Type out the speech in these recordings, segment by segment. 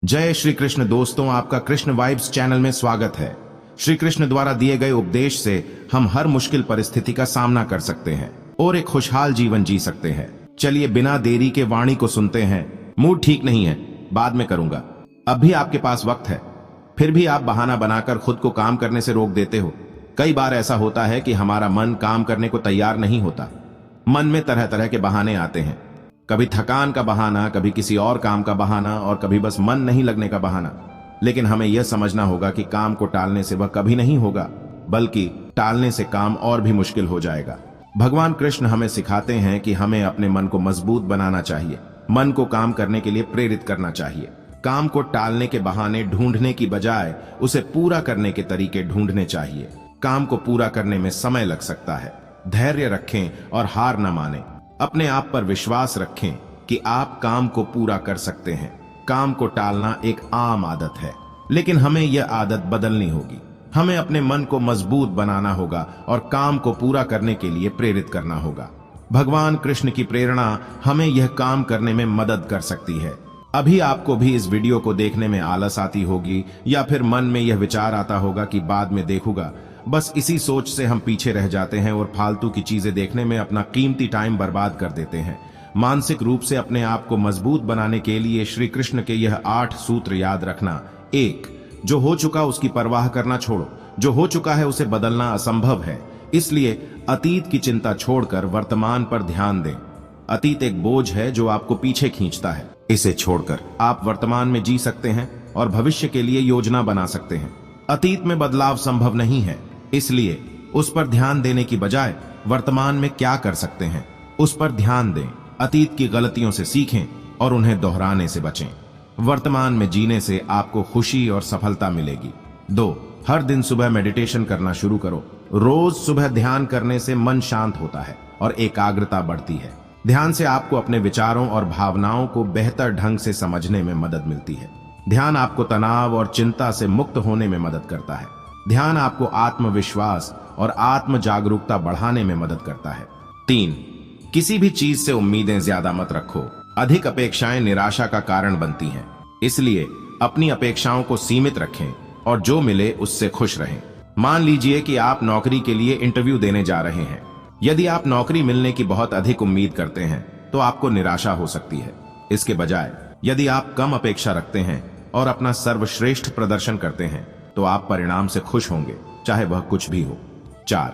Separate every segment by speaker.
Speaker 1: जय श्री कृष्ण दोस्तों, आपका कृष्ण वाइब्स चैनल में स्वागत है। श्री कृष्ण द्वारा दिए गए उपदेश से हम हर मुश्किल परिस्थिति का सामना कर सकते हैं और एक खुशहाल जीवन जी सकते हैं। चलिए बिना देरी के वाणी को सुनते हैं। मूड ठीक नहीं है, बाद में करूंगा। अब भी आपके पास वक्त है, फिर भी आप बहाना बनाकर खुद को काम करने से रोक देते हो। कई बार ऐसा होता है कि हमारा मन काम करने को तैयार नहीं होता। मन में तरह तरह के बहाने आते हैं, कभी थकान का बहाना, कभी किसी और काम का बहाना और कभी बस मन नहीं लगने का बहाना। लेकिन हमें यह समझना होगा कि काम को टालने से वह कभी नहीं होगा, बल्कि टालने से काम और भी मुश्किल हो जाएगा। भगवान कृष्ण हमें सिखाते हैं कि हमें अपने मन को मजबूत बनाना चाहिए, मन को काम करने के लिए प्रेरित करना चाहिए। काम को टालने के बहाने ढूंढने की बजाय उसे पूरा करने के तरीके ढूंढने चाहिए। काम को पूरा करने में समय लग सकता है। धैर्य रखें और हार न मानें। अपने आप पर विश्वास रखें कि आप काम को पूरा कर सकते हैं। काम को टालना एक आम आदत है, लेकिन हमें यह आदत बदलनी होगी। हमें अपने मन को मजबूत बनाना होगा और काम को पूरा करने के लिए प्रेरित करना होगा। भगवान कृष्ण की प्रेरणा हमें यह काम करने में मदद कर सकती है। अभी आपको भी इस वीडियो को देखने में आलस आती होगी या फिर मन में यह विचार आता होगा कि बाद में देखूंगा। बस इसी सोच से हम पीछे रह जाते हैं और फालतू की चीजें देखने में अपना कीमती टाइम बर्बाद कर देते हैं। मानसिक रूप से अपने आप को मजबूत बनाने के लिए श्री कृष्ण के यह 8 सूत्र याद रखना। 1. जो हो चुका उसकी परवाह करना छोड़ो। जो हो चुका है उसे बदलना असंभव है, इसलिए अतीत की चिंता छोड़कर वर्तमान पर ध्यान दें। अतीत एक बोझ है जो आपको पीछे खींचता है। इसे छोड़कर आप वर्तमान में जी सकते हैं और भविष्य के लिए योजना बना सकते हैं। अतीत में बदलाव संभव नहीं है, इसलिए उस पर ध्यान देने की बजाय वर्तमान में क्या कर सकते हैं उस पर ध्यान दें। अतीत की गलतियों से सीखें और उन्हें दोहराने से बचें। वर्तमान में जीने से आपको खुशी और सफलता मिलेगी। 2. हर दिन सुबह मेडिटेशन करना शुरू करो। रोज सुबह ध्यान करने से मन शांत होता है और एकाग्रता बढ़ती है। ध्यान से आपको अपने विचारों और भावनाओं को बेहतर ढंग से समझने में मदद मिलती है। ध्यान आपको तनाव और चिंता से मुक्त होने में मदद करता है। ध्यान आपको आत्मविश्वास और आत्म जागरूकता बढ़ाने में मदद करता है। 3. किसी भी चीज से उम्मीदें ज्यादा मत रखो। अधिक अपेक्षाएं निराशा का कारण बनती हैं, इसलिए अपनी अपेक्षाओं को सीमित रखें और जो मिले उससे खुश रहें। मान लीजिए कि आप नौकरी के लिए इंटरव्यू देने जा रहे हैं। यदि आप नौकरी मिलने की बहुत अधिक उम्मीद करते हैं तो आपको निराशा हो सकती है। इसके बजाय यदि आप कम अपेक्षा रखते हैं और अपना सर्वश्रेष्ठ प्रदर्शन करते हैं तो आप परिणाम से खुश होंगे, चाहे वह कुछ भी हो। 4.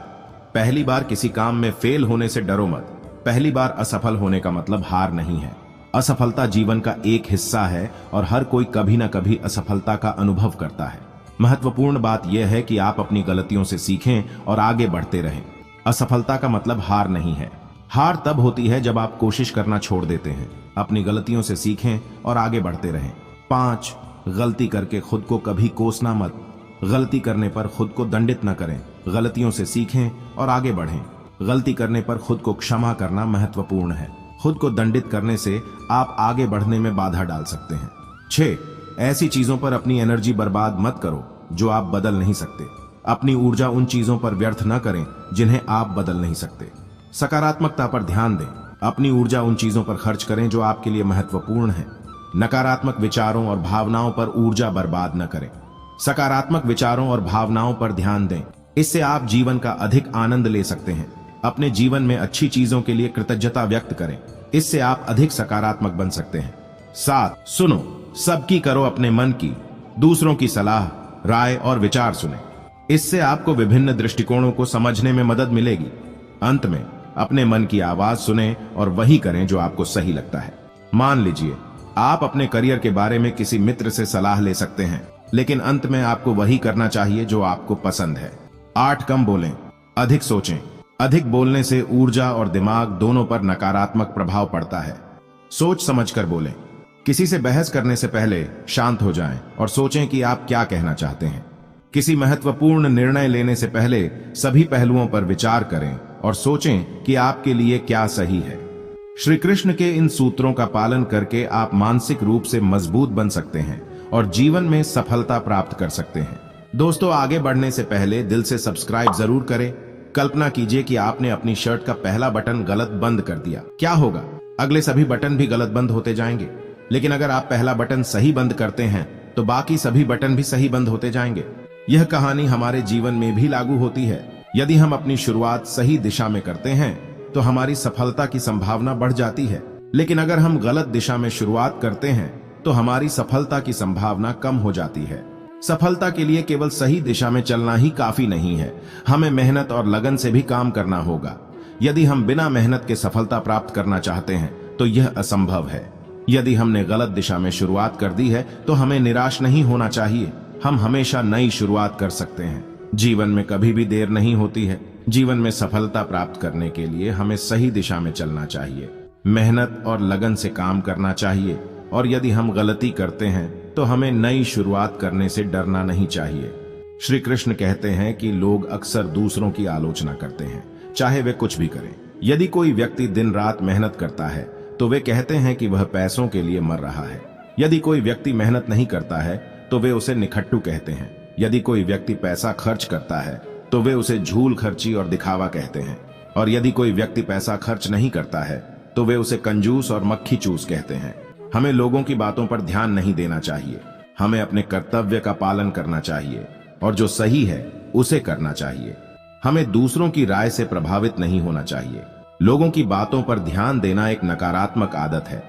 Speaker 1: पहली बार किसी काम में फेल होने से डरो मत। पहली बार असफल होने का मतलब हार नहीं है। असफलता जीवन का एक हिस्सा है और हर कोई कभी न कभी असफलता का अनुभव करता है। महत्वपूर्ण बात यह है कि आप अपनी गलतियों से सीखें और आगे बढ़ते रहें। असफलता का मतलब हार नहीं है। हार तब होती है जब आप कोशिश करना छोड़ देते हैं। अपनी गलतियों से सीखें और आगे बढ़ते रहें। 5. गलती करके खुद को कभी कोसना मत। गलती करने पर खुद को दंडित न करें। गलतियों से सीखें और आगे बढ़ें। गलती करने पर खुद को क्षमा करना महत्वपूर्ण है। खुद को दंडित करने से आप आगे बढ़ने में बाधा डाल सकते हैं। 6. ऐसी चीजों पर अपनी एनर्जी बर्बाद मत करो जो आप बदल नहीं सकते। अपनी ऊर्जा उन चीजों पर व्यर्थ न करें जिन्हें आप बदल नहीं सकते। सकारात्मकता पर ध्यान दें। अपनी ऊर्जा उन चीजों पर खर्च करें जो आपके लिए महत्वपूर्ण है। नकारात्मक विचारों और भावनाओं पर ऊर्जा बर्बाद न करें। सकारात्मक विचारों और भावनाओं पर ध्यान दें। इससे आप जीवन का अधिक आनंद ले सकते हैं। अपने जीवन में अच्छी चीजों के लिए कृतज्ञता व्यक्त करें। इससे आप अधिक सकारात्मक बन सकते हैं। 7. सुनो, सबकी करो अपने मन की। दूसरों की सलाह, राय और विचार सुने। इससे आपको विभिन्न दृष्टिकोणों को समझने में मदद मिलेगी। अंत में अपने मन की आवाज सुने और वही करें जो आपको सही लगता है। मान लीजिए आप अपने करियर के बारे में किसी मित्र से सलाह ले सकते हैं, लेकिन अंत में आपको वही करना चाहिए जो आपको पसंद है। 8. कम बोलें, अधिक सोचें। अधिक बोलने से ऊर्जा और दिमाग दोनों पर नकारात्मक प्रभाव पड़ता है। सोच समझकर बोलें। किसी से बहस करने से पहले शांत हो जाएं और सोचें कि आप क्या कहना चाहते हैं। किसी महत्वपूर्ण निर्णय लेने से पहले सभी पहलुओं पर विचार करें और सोचें कि आपके लिए क्या सही है। श्री कृष्ण के इन सूत्रों का पालन करके आप मानसिक रूप से मजबूत बन सकते हैं और जीवन में सफलता प्राप्त कर सकते हैं। दोस्तों, आगे बढ़ने से पहले दिल से सब्सक्राइब जरूर करें। कल्पना कीजिए कि आपने अपनी शर्ट का पहला बटन गलत बंद कर दिया। क्या होगा? अगले सभी बटन भी गलत बंद होते जाएंगे। लेकिन अगर आप पहला बटन सही बंद करते हैं तो बाकी सभी बटन भी सही बंद होते जाएंगे। यह कहानी हमारे जीवन में भी लागू होती है। यदि हम अपनी शुरुआत सही दिशा में करते हैं तो हमारी सफलता की संभावना बढ़ जाती है, लेकिन अगर हम गलत दिशा में शुरुआत करते हैं तो हमारी सफलता की संभावना कम हो जाती है। सफलता के लिए केवल सही दिशा में चलना ही काफी नहीं है, हमें मेहनत और लगन से भी काम करना होगा। यदि हम बिना मेहनत के सफलता प्राप्त करना चाहते हैं तो यह असंभव है। यदि हमने गलत दिशा में शुरुआत कर दी है तो हमें निराश नहीं होना चाहिए। हम हमेशा नई शुरुआत कर सकते हैं। जीवन में कभी भी देर नहीं होती है। जीवन में सफलता प्राप्त करने के लिए हमें सही दिशा में चलना चाहिए, मेहनत और लगन से काम करना चाहिए, और यदि हम गलती करते हैं तो हमें नई शुरुआत करने से डरना नहीं चाहिए। श्री कृष्ण कहते हैं कि लोग अक्सर दूसरों की आलोचना करते हैं, चाहे वे कुछ भी करें। यदि कोई व्यक्ति दिन रात मेहनत करता है तो वे कहते हैं कि वह पैसों के लिए मर रहा है। यदि कोई व्यक्ति मेहनत नहीं करता है तो वे उसे निखट्टू कहते हैं। यदि कोई व्यक्ति पैसा खर्च करता है तो वे उसे झूल खर्ची और दिखावा कहते हैं, और यदि कोई व्यक्ति पैसा खर्च नहीं करता है तो वे उसे कंजूस और मक्खी चूस कहते हैं। हमें लोगों की बातों पर ध्यान नहीं देना चाहिए। हमें अपने कर्तव्य का पालन करना चाहिए और जो सही है उसे करना चाहिए। हमें दूसरों की राय से प्रभावित नहीं होना चाहिए। लोगों की बातों पर ध्यान देना एक नकारात्मक आदत है।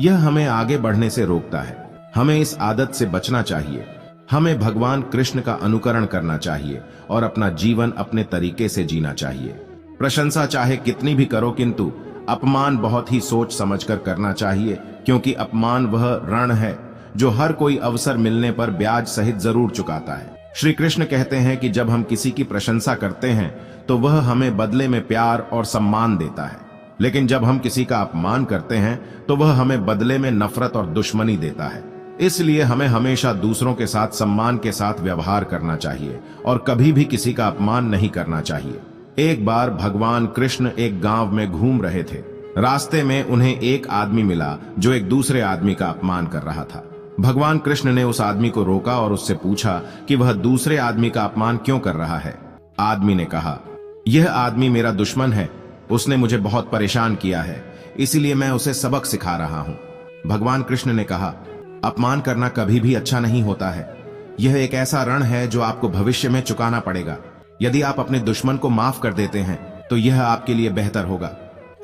Speaker 1: यह हमें आगे बढ़ने से रोकता है। हमें इस आदत से बचना चाहिए। हमें भगवान कृष्ण का अनुकरण करना चाहिए और अपना जीवन अपने तरीके से जीना चाहिए। प्रशंसा चाहे कितनी भी करो, किंतु अपमान बहुत ही सोच समझकर करना चाहिए, क्योंकि अपमान वह ऋण है जो हर कोई अवसर मिलने पर ब्याज सहित जरूर चुकाता है। श्री कृष्ण कहते हैं कि जब हम किसी की प्रशंसा करते हैं तो वह हमें बदले में प्यार और सम्मान देता है, लेकिन जब हम किसी का अपमान करते हैं तो वह हमें बदले में नफरत और दुश्मनी देता है। इसलिए हमें हमेशा दूसरों के साथ सम्मान के साथ व्यवहार करना चाहिए और कभी भी किसी का अपमान नहीं करना चाहिए। एक बार भगवान कृष्ण एक गांव में घूम रहे थे। रास्ते में उन्हें एक आदमी मिला जो एक दूसरे आदमी का अपमान कर रहा था। भगवान कृष्ण ने उस आदमी को रोका और उससे पूछा कि वह दूसरे आदमी का अपमान क्यों कर रहा है। आदमी ने कहा, यह आदमी मेरा दुश्मन है, उसने मुझे बहुत परेशान किया है, इसीलिए मैं उसे सबक सिखा रहा हूं। भगवान कृष्ण ने कहा, अपमान करना कभी भी अच्छा नहीं होता है। यह एक ऐसा ऋण है जो आपको भविष्य में चुकाना पड़ेगा। यदि आप अपने दुश्मन को माफ कर देते हैं तो यह आपके लिए बेहतर होगा।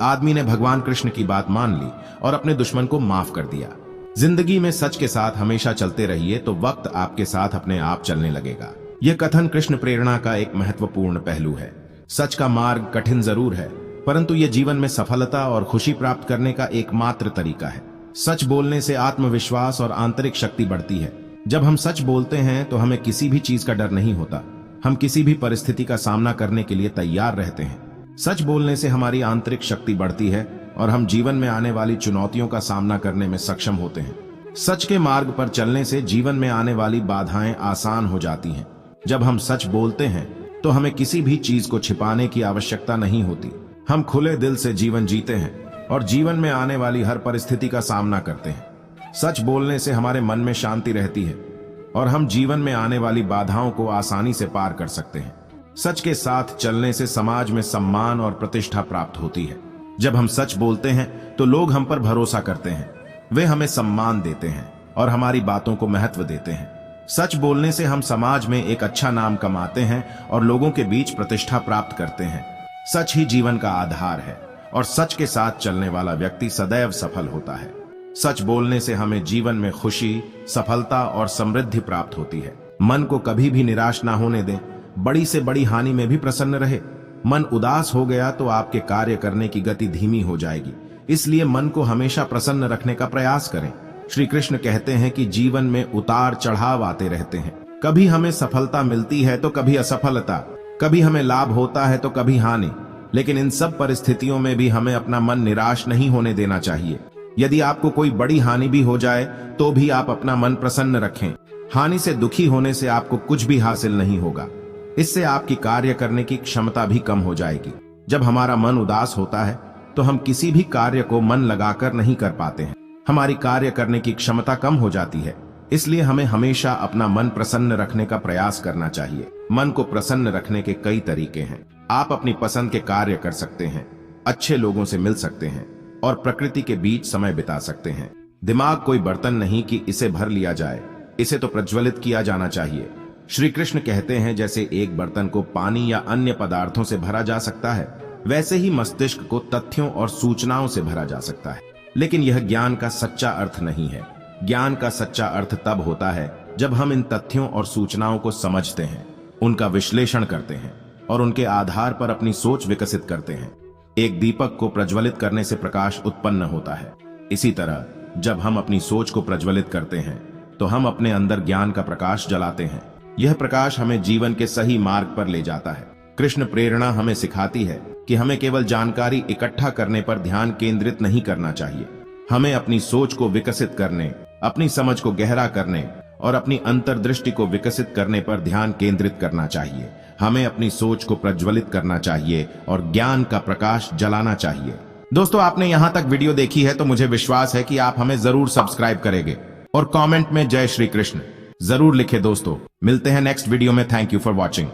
Speaker 1: आदमी ने भगवान कृष्ण की बात मान ली और अपने दुश्मन को माफ कर दिया। जिंदगी में सच के साथ हमेशा चलते रहिए तो वक्त आपके साथ अपने आप चलने लगेगा। यह कथन कृष्ण प्रेरणा का एक महत्वपूर्ण पहलू है। सच का मार्ग कठिन जरूर है, परंतु यह जीवन में सफलता और खुशी प्राप्त करने का एकमात्र तरीका है। सच बोलने से आत्मविश्वास और आंतरिक शक्ति बढ़ती है। जब हम सच बोलते हैं तो हमें किसी भी चीज का डर नहीं होता। हम किसी भी परिस्थिति का सामना करने के लिए तैयार रहते हैं। सच बोलने से हमारी आंतरिक शक्ति बढ़ती है और हम जीवन में आने वाली चुनौतियों का सामना करने में सक्षम होते हैं। सच के मार्ग पर चलने से जीवन में आने वाली बाधाएं आसान हो जाती हैं। जब हम सच बोलते हैं तो हमें किसी भी चीज को छिपाने की आवश्यकता नहीं होती। हम खुले दिल से जीवन जीते हैं और जीवन में आने वाली हर परिस्थिति का सामना करते हैं। सच बोलने से हमारे मन में शांति रहती है और हम जीवन में आने वाली बाधाओं को आसानी से पार कर सकते हैं। सच के साथ चलने से समाज में सम्मान और प्रतिष्ठा प्राप्त होती है। जब हम सच बोलते हैं तो लोग हम पर भरोसा करते हैं, वे हमें सम्मान देते हैं और हमारी बातों को महत्व देते हैं। सच बोलने से हम समाज में एक अच्छा नाम कमाते हैं और लोगों के बीच प्रतिष्ठा प्राप्त करते हैं। सच ही जीवन का आधार है और सच के साथ चलने वाला व्यक्ति सदैव सफल होता है। सच बोलने से हमें जीवन में खुशी, सफलता और समृद्धि प्राप्त होती है। मन को कभी भी निराश ना होने दें। बड़ी से बड़ी हानि में भी प्रसन्न रहे। मन उदास हो गया तो आपके कार्य करने की गति धीमी हो जाएगी। इसलिए मन को हमेशा प्रसन्न रखने का प्रयास करें। श्री कृष्ण कहते हैं कि जीवन में उतार चढ़ाव आते रहते हैं। कभी हमें सफलता मिलती है तो कभी असफलता, कभी हमें लाभ होता है तो कभी हानि, लेकिन इन सब परिस्थितियों में भी हमें अपना मन निराश नहीं होने देना चाहिए। यदि आपको कोई बड़ी हानि भी हो जाए तो भी आप अपना मन प्रसन्न रखें। हानि से दुखी होने से आपको कुछ भी हासिल नहीं होगा। इससे आपकी कार्य करने की क्षमता भी कम हो जाएगी। जब हमारा मन उदास होता है तो हम किसी भी कार्य को मन लगाकर नहीं कर पाते हैं। हमारी कार्य करने की क्षमता कम हो जाती है। इसलिए हमें हमेशा अपना मन प्रसन्न रखने का प्रयास करना चाहिए। मन को प्रसन्न रखने के कई तरीके हैं। आप अपनी पसंद के कार्य कर सकते हैं, अच्छे लोगों से मिल सकते हैं और प्रकृति के बीच समय बिता सकते हैं। दिमाग कोई बर्तन नहीं कि इसे भर लिया जाए, इसे तो प्रज्वलित किया जाना चाहिए। श्री कृष्ण कहते हैं जैसे एक बर्तन को पानी या अन्य पदार्थों से भरा जा सकता है, वैसे ही मस्तिष्क को तथ्यों और सूचनाओं से भरा जा सकता है। लेकिन यह ज्ञान का सच्चा अर्थ नहीं है। ज्ञान का सच्चा अर्थ तब होता है जब हम इन तथ्यों और सूचनाओं को समझते हैं, उनका विश्लेषण करते हैं और उनके आधार पर अपनी सोच विकसित करते हैं। एक दीपक को प्रज्वलित करने से प्रकाश उत्पन्न होता है। इसी तरह जब हम अपनी सोच को प्रज्वलित करते हैं तो हम अपने अंदर ज्ञान का प्रकाश जलाते हैं। यह प्रकाश हमें जीवन के सही मार्ग पर ले जाता है। कृष्ण प्रेरणा हमें सिखाती है कि हमें केवल जानकारी इकट्ठा करने पर ध्यान केंद्रित नहीं करना चाहिए। हमें अपनी सोच को विकसित करने, अपनी समझ को गहरा करने और अपनी अंतर्दृष्टि को विकसित करने पर ध्यान केंद्रित करना चाहिए। हमें अपनी सोच को प्रज्वलित करना चाहिए और ज्ञान का प्रकाश जलाना चाहिए। दोस्तों, आपने यहां तक वीडियो देखी है तो मुझे विश्वास है कि आप हमें जरूर सब्सक्राइब करेंगे और कमेंट में जय श्री कृष्ण जरूर लिखे। दोस्तों, मिलते हैं नेक्स्ट वीडियो में। Thank you for watching.